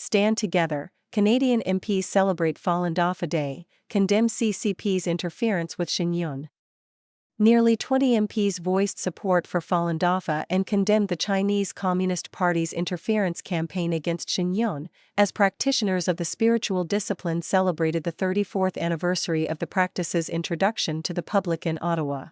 Stand Together, Canadian MPs celebrate Falun Dafa Day, condemn CCP's interference with Shenyun. Nearly 20 MPs voiced support for Falun Dafa and condemned the Chinese Communist Party's interference campaign against Shenyun, as practitioners of the spiritual discipline celebrated the 34th anniversary of the practice's introduction to the public in Ottawa.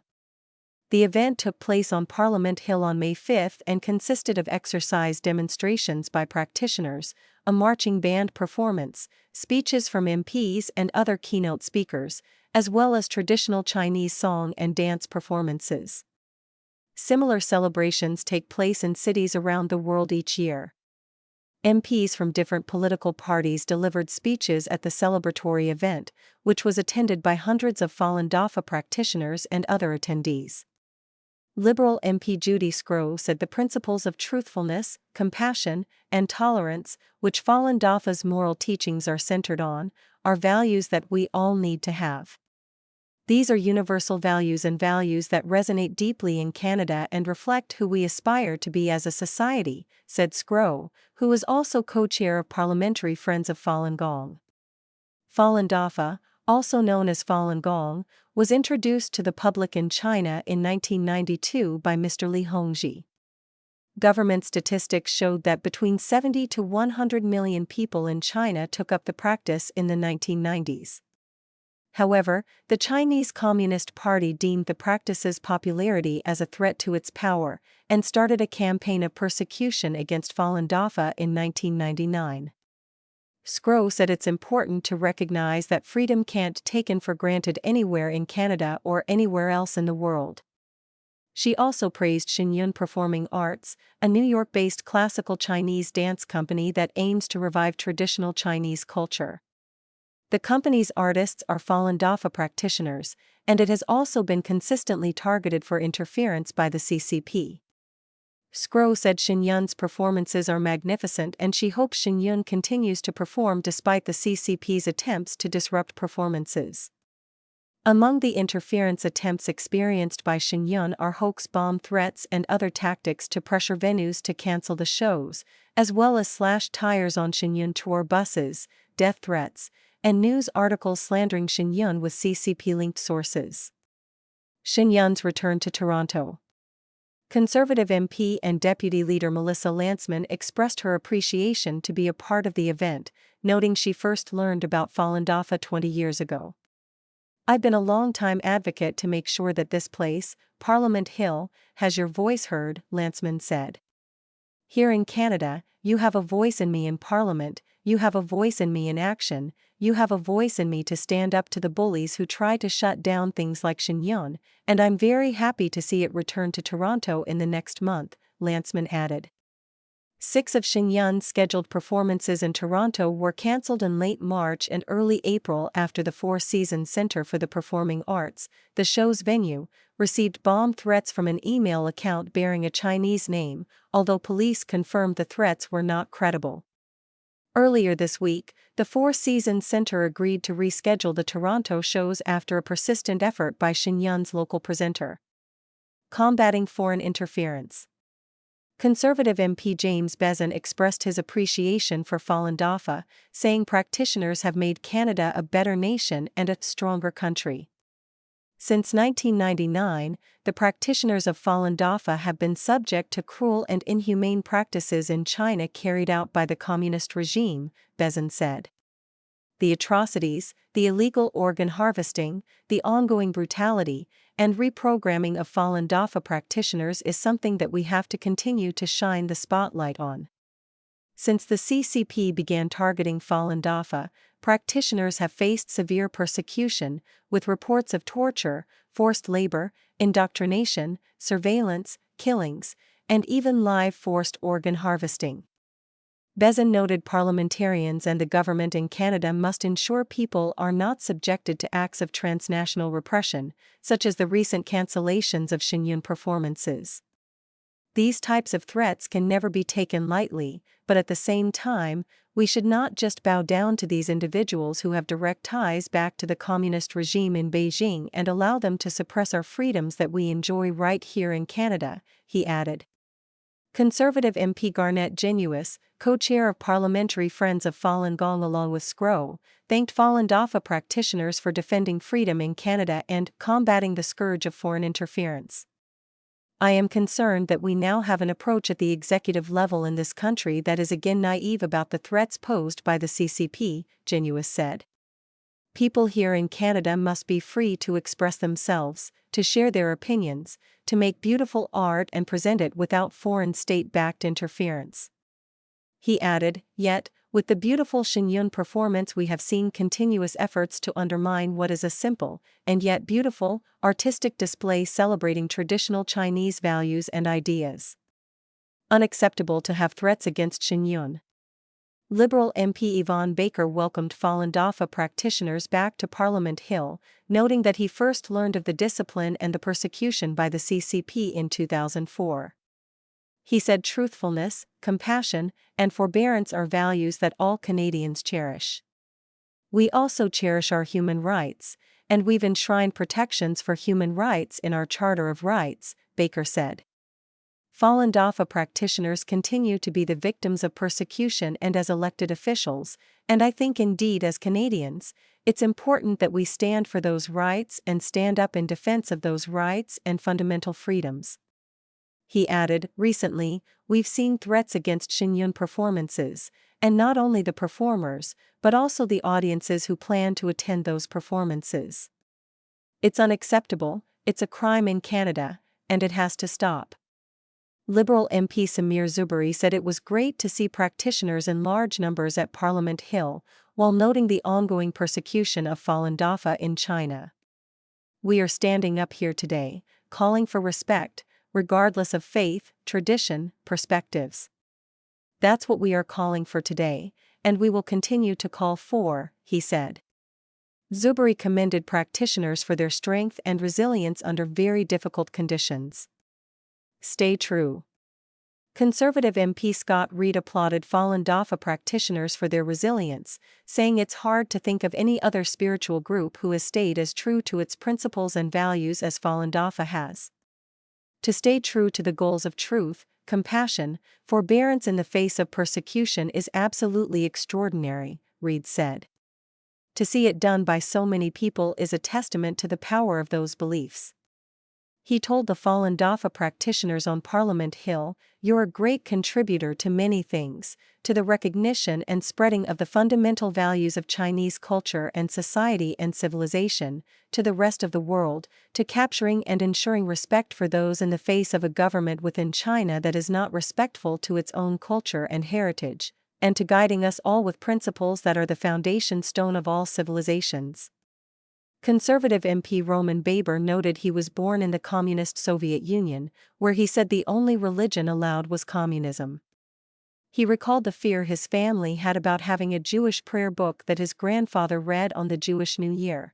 The event took place on Parliament Hill on May 5 and consisted of exercise demonstrations by practitioners, a marching band performance, speeches from MPs and other keynote speakers, as well as traditional Chinese song and dance performances. Similar celebrations take place in cities around the world each year. MPs from different political parties delivered speeches at the celebratory event, which was attended by hundreds of Falun Dafa practitioners and other attendees. Liberal MP Judy Sgro said the principles of truthfulness, compassion, and tolerance, which Falun Dafa's moral teachings are centered on, are values that we all need to have. These are universal values and values that resonate deeply in Canada and reflect who we aspire to be as a society, said Sgro, who is also co-chair of Parliamentary Friends of Falun Gong. Falun Dafa, also known as Falun Gong, was introduced to the public in China in 1992 by Mr. Li Hongzhi. Government statistics showed that between 70 to 100 million people in China took up the practice in the 1990s. However, the Chinese Communist Party deemed the practice's popularity as a threat to its power and started a campaign of persecution against Falun Dafa in 1999. Sgro said it's important to recognize that freedom can't be taken for granted anywhere in Canada or anywhere else in the world. She also praised Shenyun Performing Arts, a New York-based classical Chinese dance company that aims to revive traditional Chinese culture. The company's artists are Falun Dafa practitioners, and it has also been consistently targeted for interference by the CCP. Sgro said Shenyun's performances are magnificent and she hopes Shenyun continues to perform despite the CCP's attempts to disrupt performances. Among the interference attempts experienced by Shenyun are hoax bomb threats and other tactics to pressure venues to cancel the shows, as well as slashed tires on Shenyun tour buses, death threats, and news articles slandering Shenyun with CCP-linked sources. Shenyun's return to Toronto. Conservative MP and Deputy Leader Melissa Lantsman expressed her appreciation to be a part of the event, noting she first learned about Falun Dafa 20 years ago. "I've been a long-time advocate to make sure that this place, Parliament Hill, has your voice heard," Lantsman said. "Here in Canada, you have a voice in me in Parliament, you have a voice in me in action, you have a voice in me to stand up to the bullies who try to shut down things like Shenyun, and I'm very happy to see it return to Toronto in the next month," Lantsman added. 6 of Shenyun's scheduled performances in Toronto were cancelled in late March and early April after the Four Seasons Centre for the Performing Arts, the show's venue, received bomb threats from an email account bearing a Chinese name, although police confirmed the threats were not credible. Earlier this week, the Four Seasons Centre agreed to reschedule the Toronto shows after a persistent effort by Shenyun's local presenter. Combating foreign interference. Conservative MP James Bezin expressed his appreciation for Falun Dafa, saying practitioners have made Canada a better nation and a stronger country. Since 1999, the practitioners of Falun Dafa have been subject to cruel and inhumane practices in China carried out by the communist regime, Bezin said. The atrocities, the illegal organ harvesting, the ongoing brutality, and reprogramming of Falun Dafa practitioners is something that we have to continue to shine the spotlight on. Since the CCP began targeting Falun Dafa, practitioners have faced severe persecution, with reports of torture, forced labor, indoctrination, surveillance, killings, and even live forced organ harvesting. Bezin noted parliamentarians and the government in Canada must ensure people are not subjected to acts of transnational repression, such as the recent cancellations of Shenyun performances. These types of threats can never be taken lightly, but at the same time, we should not just bow down to these individuals who have direct ties back to the communist regime in Beijing and allow them to suppress our freedoms that we enjoy right here in Canada, he added. Conservative MP Garnet Genuis, co-chair of Parliamentary Friends of Falun Gong along with Scrow, thanked Falun Dafa practitioners for defending freedom in Canada and combating the scourge of foreign interference. I am concerned that we now have an approach at the executive level in this country that is again naive about the threats posed by the CCP, Genuis said. People here in Canada must be free to express themselves, to share their opinions, to make beautiful art and present it without foreign state-backed interference. He added, yet, with the beautiful Shen Yun performance we have seen continuous efforts to undermine what is a simple, and yet beautiful, artistic display celebrating traditional Chinese values and ideas. Unacceptable to have threats against Shen Yun. Liberal MP Yvonne Baker welcomed Falun Dafa practitioners back to Parliament Hill, noting that he first learned of the discipline and the persecution by the CCP in 2004. He said truthfulness, compassion, and forbearance are values that all Canadians cherish. We also cherish our human rights, and we've enshrined protections for human rights in our Charter of Rights, Baker said. Falun Dafa practitioners continue to be the victims of persecution and as elected officials, and I think indeed as Canadians, it's important that we stand for those rights and stand up in defense of those rights and fundamental freedoms. He added, recently, we've seen threats against Shen Yun performances, and not only the performers, but also the audiences who plan to attend those performances. It's unacceptable, it's a crime in Canada, and it has to stop. Liberal MP Samir Zuberi said it was great to see practitioners in large numbers at Parliament Hill, while noting the ongoing persecution of Falun Dafa in China. We are standing up here today, calling for respect, regardless of faith, tradition, perspectives. That's what we are calling for today, and we will continue to call for, he said. Zuberi commended practitioners for their strength and resilience under very difficult conditions. Stay true. Conservative MP Scott Reid applauded Falun Dafa practitioners for their resilience, saying it's hard to think of any other spiritual group who has stayed as true to its principles and values as Falun Dafa has. To stay true to the goals of truth, compassion, forbearance in the face of persecution is absolutely extraordinary, Reid said. To see it done by so many people is a testament to the power of those beliefs. He told the Falun Dafa practitioners on Parliament Hill, "You're a great contributor to many things, to the recognition and spreading of the fundamental values of Chinese culture and society and civilization, to the rest of the world, to capturing and ensuring respect for those in the face of a government within China that is not respectful to its own culture and heritage, and to guiding us all with principles that are the foundation stone of all civilizations." Conservative MP Roman Baber noted he was born in the Communist Soviet Union, where he said the only religion allowed was communism. He recalled the fear his family had about having a Jewish prayer book that his grandfather read on the Jewish New Year.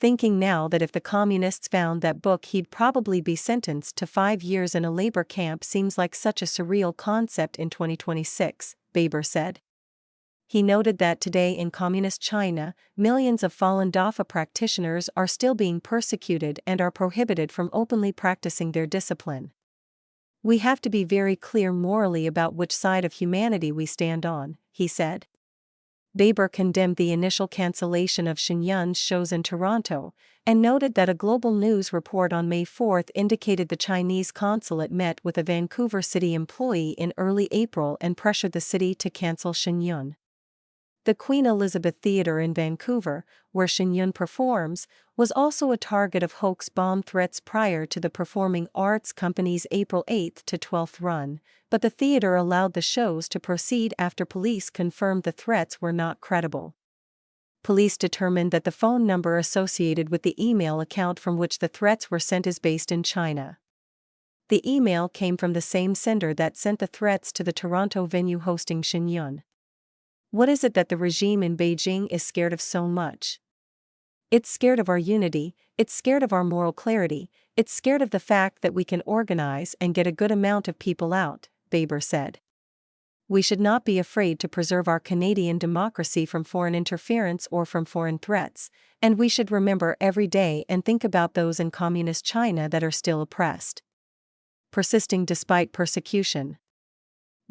Thinking now that if the communists found that book he'd probably be sentenced to 5 years in a labor camp seems like such a surreal concept in 2026, Baber said. He noted that today in Communist China, millions of Falun Dafa practitioners are still being persecuted and are prohibited from openly practicing their discipline. We have to be very clear morally about which side of humanity we stand on, he said. Baber condemned the initial cancellation of Shen Yun's shows in Toronto, and noted that a Global News report on May 4 indicated the Chinese consulate met with a Vancouver city employee in early April and pressured the city to cancel Shen Yun. The Queen Elizabeth Theatre in Vancouver, where Shen Yun performs, was also a target of hoax bomb threats prior to the Performing Arts Company's April 8 to 12 run, but the theatre allowed the shows to proceed after police confirmed the threats were not credible. Police determined that the phone number associated with the email account from which the threats were sent is based in China. The email came from the same sender that sent the threats to the Toronto venue hosting Shen Yun. What is it that the regime in Beijing is scared of so much? It's scared of our unity, it's scared of our moral clarity, it's scared of the fact that we can organize and get a good amount of people out, Baber said. We should not be afraid to preserve our Canadian democracy from foreign interference or from foreign threats, and we should remember every day and think about those in Communist China that are still oppressed. persisting despite persecution.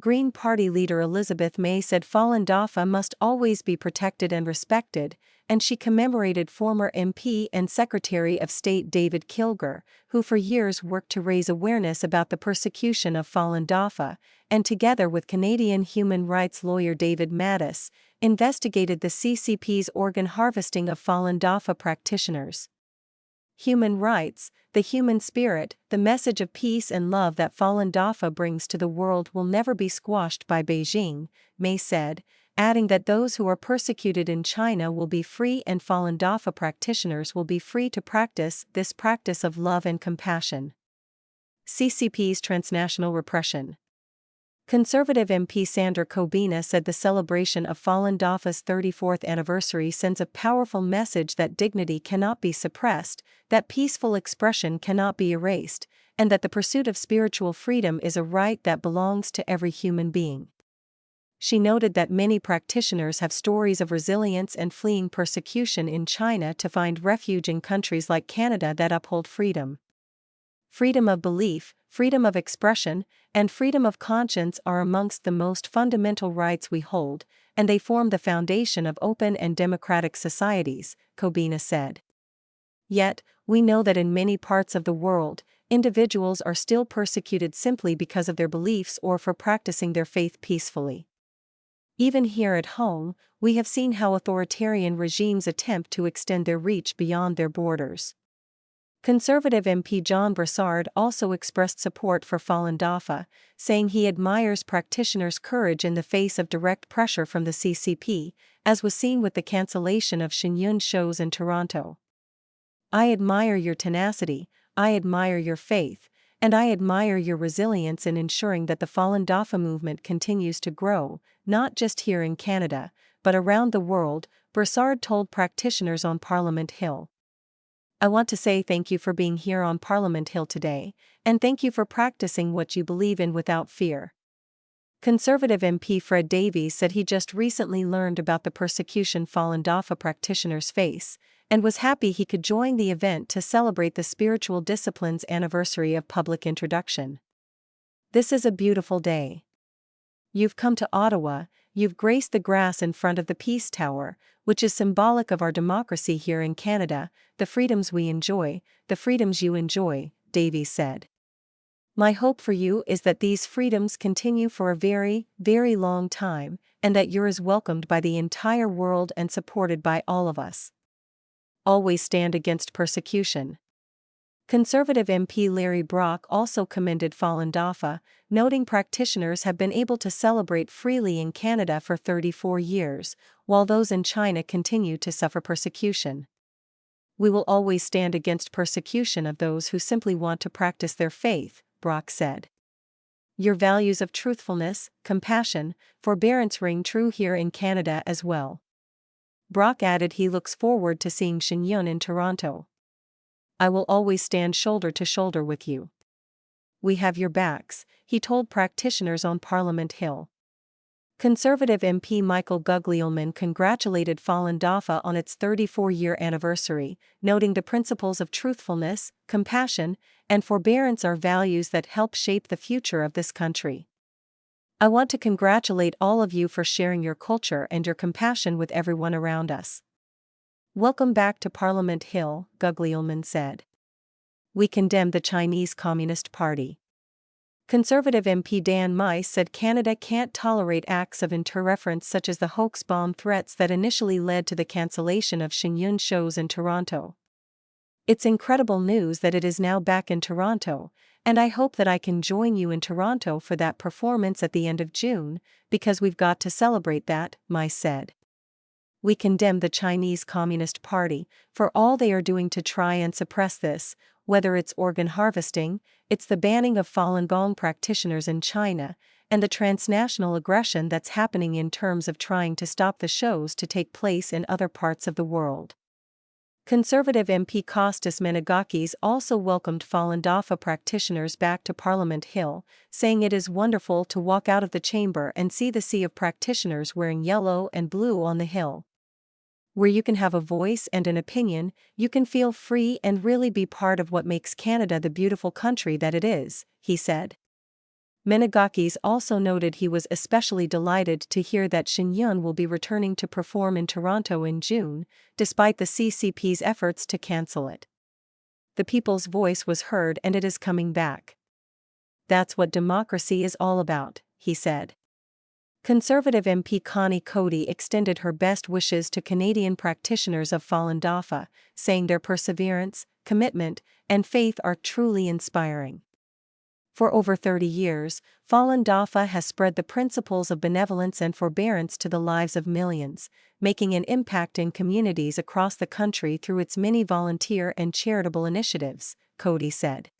Green Party leader Elizabeth May said Falun Dafa must always be protected and respected, and she commemorated former MP and Secretary of State David Kilgour, who for years worked to raise awareness about the persecution of Falun Dafa, and together with Canadian human rights lawyer David Mattis, investigated the CCP's organ harvesting of Falun Dafa practitioners. Human rights, the human spirit, the message of peace and love that Falun Dafa brings to the world will never be squashed by Beijing, May said, adding that those who are persecuted in China will be free and Falun Dafa practitioners will be free to practice this practice of love and compassion. CCP's transnational repression. Conservative MP Sandra Kobina said the celebration of Falun Dafa's 34th anniversary sends a powerful message that dignity cannot be suppressed, that peaceful expression cannot be erased, and that the pursuit of spiritual freedom is a right that belongs to every human being. She noted that many practitioners have stories of resilience and fleeing persecution in China to find refuge in countries like Canada that uphold freedom. Freedom of belief, freedom of expression, and freedom of conscience are amongst the most fundamental rights we hold, and they form the foundation of open and democratic societies, Kobina said. Yet, we know that in many parts of the world, individuals are still persecuted simply because of their beliefs or for practicing their faith peacefully. Even here at home, we have seen how authoritarian regimes attempt to extend their reach beyond their borders. Conservative MP John Brassard also expressed support for Falun Dafa, saying he admires practitioners' courage in the face of direct pressure from the CCP, as was seen with the cancellation of Shen Yun's shows in Toronto. I admire your tenacity, I admire your faith, and I admire your resilience in ensuring that the Falun Dafa movement continues to grow, not just here in Canada, but around the world, Brassard told practitioners on Parliament Hill. I want to say thank you for being here on Parliament Hill today, and thank you for practicing what you believe in without fear. Conservative MP Fred Davies said he just recently learned about the persecution Falun Dafa practitioners face, and was happy he could join the event to celebrate the spiritual discipline's anniversary of public introduction. This is a beautiful day. You've come to Ottawa, you've graced the grass in front of the Peace Tower, which is symbolic of our democracy here in Canada, the freedoms we enjoy, the freedoms you enjoy, Davies said. My hope for you is that these freedoms continue for a very, very long time, and that you're as welcomed by the entire world and supported by all of us. Always stand against persecution. Conservative MP Larry Brock also commended Falun Dafa, noting practitioners have been able to celebrate freely in Canada for 34 years, while those in China continue to suffer persecution. We will always stand against persecution of those who simply want to practice their faith, Brock said. Your values of truthfulness, compassion, forbearance ring true here in Canada as well. Brock added he looks forward to seeing Shen Yun in Toronto. I will always stand shoulder to shoulder with you. We have your backs, he told practitioners on Parliament Hill. Conservative MP Michael Guglielmin congratulated Falun Dafa on its 34-year anniversary, noting the principles of truthfulness, compassion, and forbearance are values that help shape the future of this country. I want to congratulate all of you for sharing your culture and your compassion with everyone around us. Welcome back to Parliament Hill, Guglielmin said. We condemn the Chinese Communist Party. Conservative MP Dan Mice said Canada can't tolerate acts of interference such as the hoax bomb threats that initially led to the cancellation of Shen Yun shows in Toronto. It's incredible news that it is now back in Toronto, and I hope that I can join you in Toronto for that performance at the end of June, because we've got to celebrate that, Mice said. We condemn the Chinese Communist Party for all they are doing to try and suppress this, whether it's organ harvesting, it's the banning of Falun Gong practitioners in China, and the transnational aggression that's happening in terms of trying to stop the shows to take place in other parts of the world. Conservative MP Kostas Menegakis also welcomed Falun Dafa practitioners back to Parliament Hill, saying it is wonderful to walk out of the chamber and see the sea of practitioners wearing yellow and blue on the hill. where you can have a voice and an opinion, you can feel free and really be part of what makes Canada the beautiful country that it is, he said. Menegakis also noted he was especially delighted to hear that Shen will be returning to perform in Toronto in June, despite the CCP's efforts to cancel it. The people's voice was heard and it is coming back. That's what democracy is all about, he said. Conservative MP Connie Cody extended her best wishes to Canadian practitioners of Falun Dafa, saying their perseverance, commitment, and faith are truly inspiring. For over 30 years, Falun Dafa has spread the principles of benevolence and forbearance to the lives of millions, making an impact in communities across the country through its many volunteer and charitable initiatives, Cody said.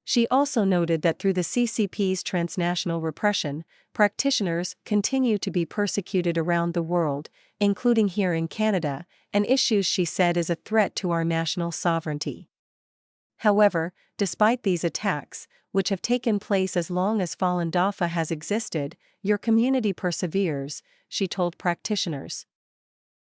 She also noted that through the CCP's transnational repression, practitioners continue to be persecuted around the world, including here in Canada, an issue she said is a threat to our national sovereignty. However, despite these attacks, which have taken place as long as Falun Dafa has existed, your community perseveres, she told practitioners.